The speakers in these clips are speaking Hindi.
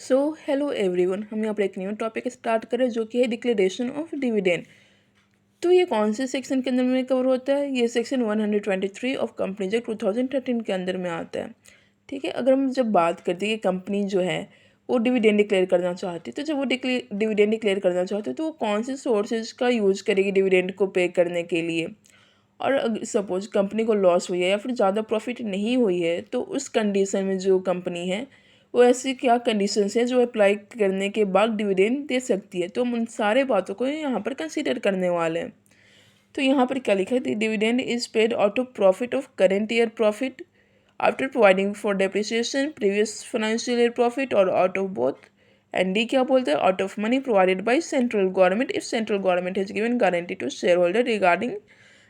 सो हेलो एवरीवन, हम यहाँ पर एक न्यू टॉपिक स्टार्ट करें जो कि है डिक्लेरेशन ऑफ डिविडेंड। तो ये कौन से सेक्शन के अंदर में कवर होता है? ये सेक्शन 123 ऑफ कंपनीज एक्ट 2013 के अंदर में आता है। ठीक है, अगर हम जब बात करते हैं कि कंपनी जो है वो डिविडेंड डिक्लेयर करना चाहती है, तो जब वो डिविडेंड डिक्लेयर करना चाहती है तो वो कौन से सोर्सेज का यूज़ करेगी डिविडेंड को पे करने के लिए। और सपोज कंपनी को लॉस हुई है या फिर ज़्यादा प्रॉफिट नहीं हुई है, तो उस कंडीशन में जो कंपनी है वो ऐसी क्या कंडीशंस हैं जो अप्लाई करने के बाद डिविडेंड दे सकती है। तो हम उन सारे बातों को यहाँ पर कंसीडर करने वाले हैं। तो यहाँ पर क्या लिखा है? Dividend is paid out of profit of current year profit after providing for depreciation previous financial year profit और out of both. And D क्या बोलते हैं? Out of money provided by central government if central government has given guarantee to share holder regarding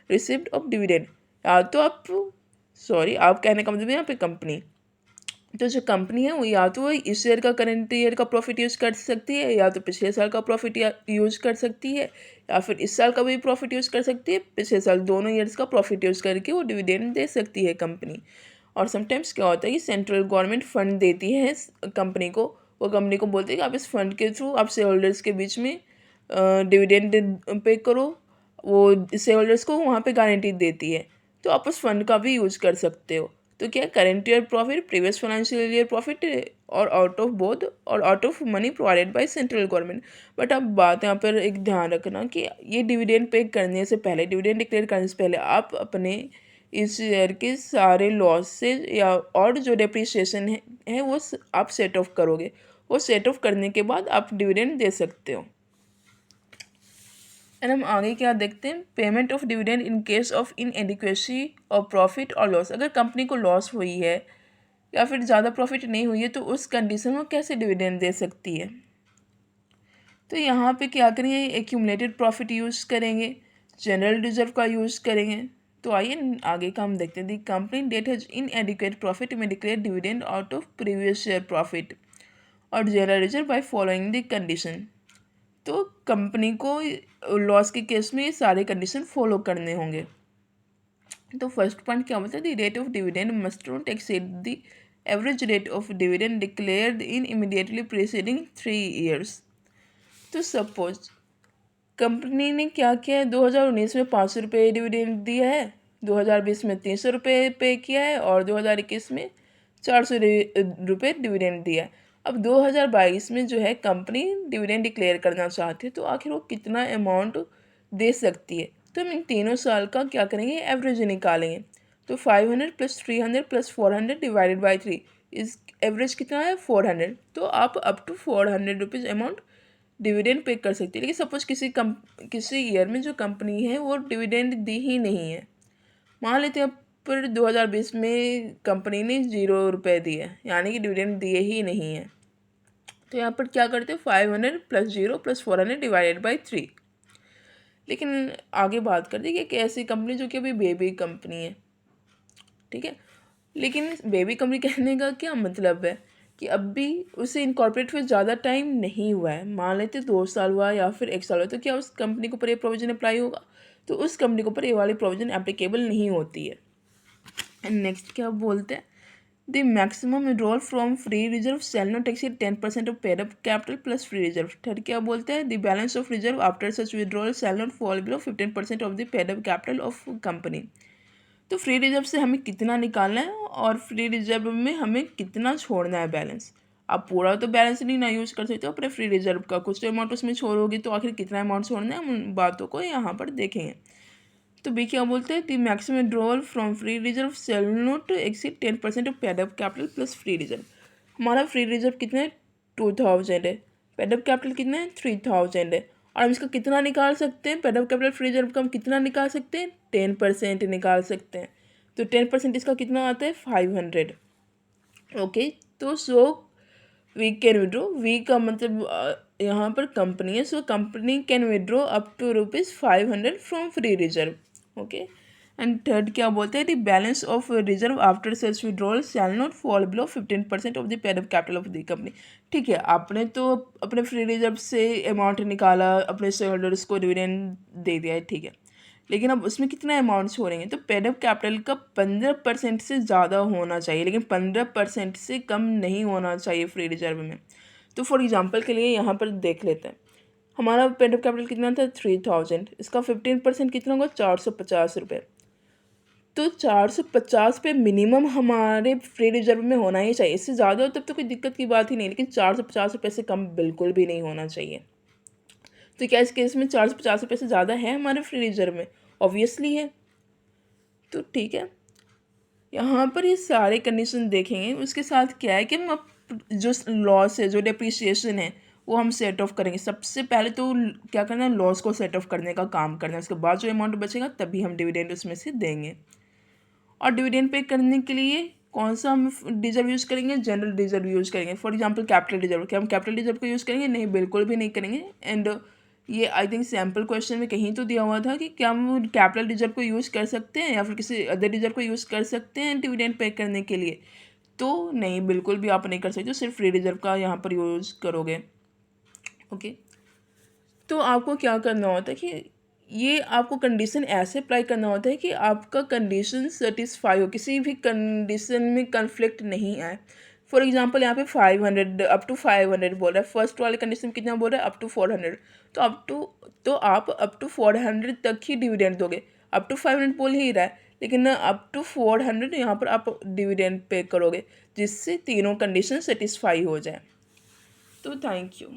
receipt of dividend. या तो आप कहने का मतलब यहाँ पे कंपनी, तो जो कंपनी है वो या तो इस ईयर का करंट ईयर का प्रॉफिट यूज़ कर सकती है, या तो पिछले साल का प्रॉफिट यूज़ कर सकती है, या फिर इस साल का भी प्रॉफिट यूज़ कर सकती है, पिछले साल दोनों ईयर्स का प्रॉफिट यूज़ करके वो डिविडेंड दे सकती है कंपनी। और समटाइम्स क्या होता है कि सेंट्रल गवर्नमेंट फंड देती है कंपनी को। वो कंपनी को बोलती है कि आप इस फंड के थ्रू आप शेयर होल्डर्स के बीच में डिविडेंड पे करो। वो शेयर होल्डर्स को वहाँ पे गारंटी देती है, तो आप उस फंड का भी यूज़ कर सकते हो। तो क्या current year profit, previous financial year profit और आउट ऑफ बोथ और out of money provided by central government. But अब बात यहाँ पर एक ध्यान रखना कि ये डिविडेंड पे करने से पहले, डिविडेंड डिक्लेयर करने से पहले आप अपने इस ईयर के सारे लॉसेज या और जो डेप्रिसिएशन है वो आप सेट ऑफ करोगे। वो सेट ऑफ करने के बाद आप डिविडेंड दे सकते हो। एंड हम आगे क्या देखते हैं? Payment of dividend in case of inadequacy of profit और लॉस। अगर कंपनी को लॉस हुई है या फिर ज़्यादा प्रॉफिट नहीं हुई है तो उस कंडीशन में कैसे डिविडेंड दे सकती है? तो यहाँ पे क्या करेंगे? एक्यूमुलेटेड प्रॉफिट यूज़ करेंगे, जनरल रिजर्व का यूज़ करेंगे। तो आइए आगे का हम देखते हैं। The company that has inadequate profit में declare dividend out of previous year profit और general reserve by following the condition. तो कंपनी को लॉस के केस में ये सारे कंडीशन फॉलो करने होंगे। तो फर्स्ट पॉइंट क्या बोलता है? The rate of dividend must not exceed the average rate of dividend declared in immediately preceding 3 years. तो सपोज कंपनी ने क्या किया है, 2019 में 500 रुपये डिविडेंड दिया है, 2020 में 300 रुपये पे किया है और 2021 में 400 रुपये डिविडेंड दिया है। अब 2022 में जो है कंपनी डिविडेंड डिक्लेयर करना चाहती है, तो आखिर वो कितना अमाउंट दे सकती है? तो हम इन तीनों साल का क्या करेंगे? एवरेज निकालेंगे। तो 500 प्लस 300 प्लस 400 डिवाइडेड बाई 3 इस एवरेज कितना है? 400। तो आप up to 400 rupees amount dividend pay कर सकती है। लेकिन सपोज किसी ईयर में जो कंपनी है वो डिविडेंड दी ही नहीं है। मान लेते हैं पर 2020 में कंपनी ने 0 रुपये दिए, यानी कि डिविडेंड दिए ही नहीं है। तो यहाँ पर क्या करते हैं? 500 प्लस 0 प्लस 400 डिवाइडेड बाई 3। लेकिन आगे बात करते हैं कि एक ऐसी कंपनी जो कि अभी बेबी कंपनी है, ठीक है। लेकिन बेबी कंपनी कहने का क्या मतलब है कि अब भी उसे इनकॉर्पोरेट हुए ज़्यादा टाइम नहीं हुआ है। मान लेते 2 साल हुआ या फिर 1 साल हुआ, तो क्या उस कंपनी के ऊपर ये प्रोविज़न अप्लाई होगा? तो उस कंपनी के ऊपर ये वाली प्रोविज़न एप्लीकेबल नहीं होती है। एंड नेक्स्ट क्या बोलते हैं? The maximum withdrawal from free reserve shall not exceed 10% of paid up capital plus free reserve. Third क्या बोलते हैं? The balance of reserve after such withdrawal shall not fall below 15% of the paid up capital of company. तो फ्री रिजर्व से हमें कितना निकालना है और फ्री रिजर्व में हमें कितना छोड़ना है बैलेंस। आप पूरा तो बैलेंस नहीं ना यूज़ कर सकते हो अपने फ्री रिजर्व का, कुछ तो अमाउंट उसमें छोड़ोगे, तो आखिर कितना अमाउंट छोड़ना है हम उन बातों को यहाँ पर देखेंगे। तो बी क्या बोलते हैं? The maximum withdrawal from free reserve shall not exceed 10% of paid up capital plus free reserve. हमारा फ्री रिजर्व कितना है? 2000 है। पेड अप कैपिटल कितना है? 3000 है। और हम इसका कितना निकाल सकते हैं? Paid up capital free reserve का हम कितना निकाल सकते हैं? 10% निकाल सकते हैं। तो 10% इसका कितना आता है? 500। ओके, तो so we can withdraw, we का मतलब यहाँ पर कंपनी है, so company can withdraw up to ₹500 from free reserve. Okay, and third क्या बोलते हैं? The balance of reserve after such withdrawal shall not fall below 15% of the paid up capital of the company. ठीक है, आपने तो अपने फ्री रिजर्व से अमाउंट निकाला, अपने शेयर होल्डर्स को डिविडेंड दे दिया है, ठीक है। लेकिन अब उसमें कितना अमाउंट छोड़ेंगे? तो पेड अप कैपिटल का 15% से ज़्यादा होना चाहिए, लेकिन 15% से कम नहीं होना चाहिए फ्री रिजर्व में। तो फॉर एग्जांपल के लिए यहाँ पर देख लेते हैं, हमारा पेड अप कैपिटल कितना था 3000, इसका 15% कितना होगा 450 रुपये। तो 450 पे मिनिमम हमारे फ्री रिजर्व में होना ही चाहिए, इससे ज़्यादा हो तब तो कोई दिक्कत की बात ही नहीं, लेकिन 450 रुपये से कम बिल्कुल भी नहीं होना चाहिए। तो क्या इस केस में 450 रुपये से ज़्यादा है हमारे फ्री रिजर्व में? ऑब्वियसली है। तो ठीक है, यहाँ पर ये सारे कंडीशन देखेंगे, उसके साथ क्या है कि हम अब जो लॉस है, जो डेप्रिसिएशन है, वो हम सेट ऑफ करेंगे। सबसे पहले तो क्या करना है, लॉस को सेट ऑफ करने का काम करना है, उसके बाद जो अमाउंट बचेगा तभी हम डिविडेंड उसमें से देंगे। और डिविडेंड पे करने के लिए कौन सा हम रिजर्व यूज़ करेंगे, जनरल रिजर्व यूज़ करेंगे। फॉर एग्जांपल कैपिटल रिजर्व, क्या हम कैपिटल रिजर्व को यूज़ करेंगे? नहीं, बिल्कुल भी नहीं करेंगे। एंड ये आई थिंक सैम्पल क्वेश्चन में कहीं तो दिया हुआ था कि क्या हम कैपिटल रिजर्व को यूज़ कर सकते हैं या फिर किसी अदर रिजर्व को यूज़ कर सकते हैं डिविडेंड पे करने के लिए? तो नहीं, बिल्कुल भी आप नहीं कर सकते, सिर्फ फ्री रिजर्व का यहाँ पर यूज़ करोगे। ओके, तो आपको क्या करना होता है कि ये आपको कंडीशन ऐसे अप्लाई करना होता है कि आपका कंडीशन सेटिस्फाई हो, किसी भी कंडीशन में कन्फ्लिक्ट नहीं आए। फॉर एग्जांपल यहाँ पे 500 अप टू 500 बोल रहा है, फर्स्ट वाले कंडीशन में कितना बोल रहा है अप टू 400, तो आप अप टू 400 तक ही डिविडेंड दोगे। अप टू 500 बोल ही रहा है, लेकिन अप टू 400 यहाँ पर आप डिविडेंड पे करोगे, जिससे तीनों कंडीशन सेटिस्फाई हो जाए। तो थैंक यू।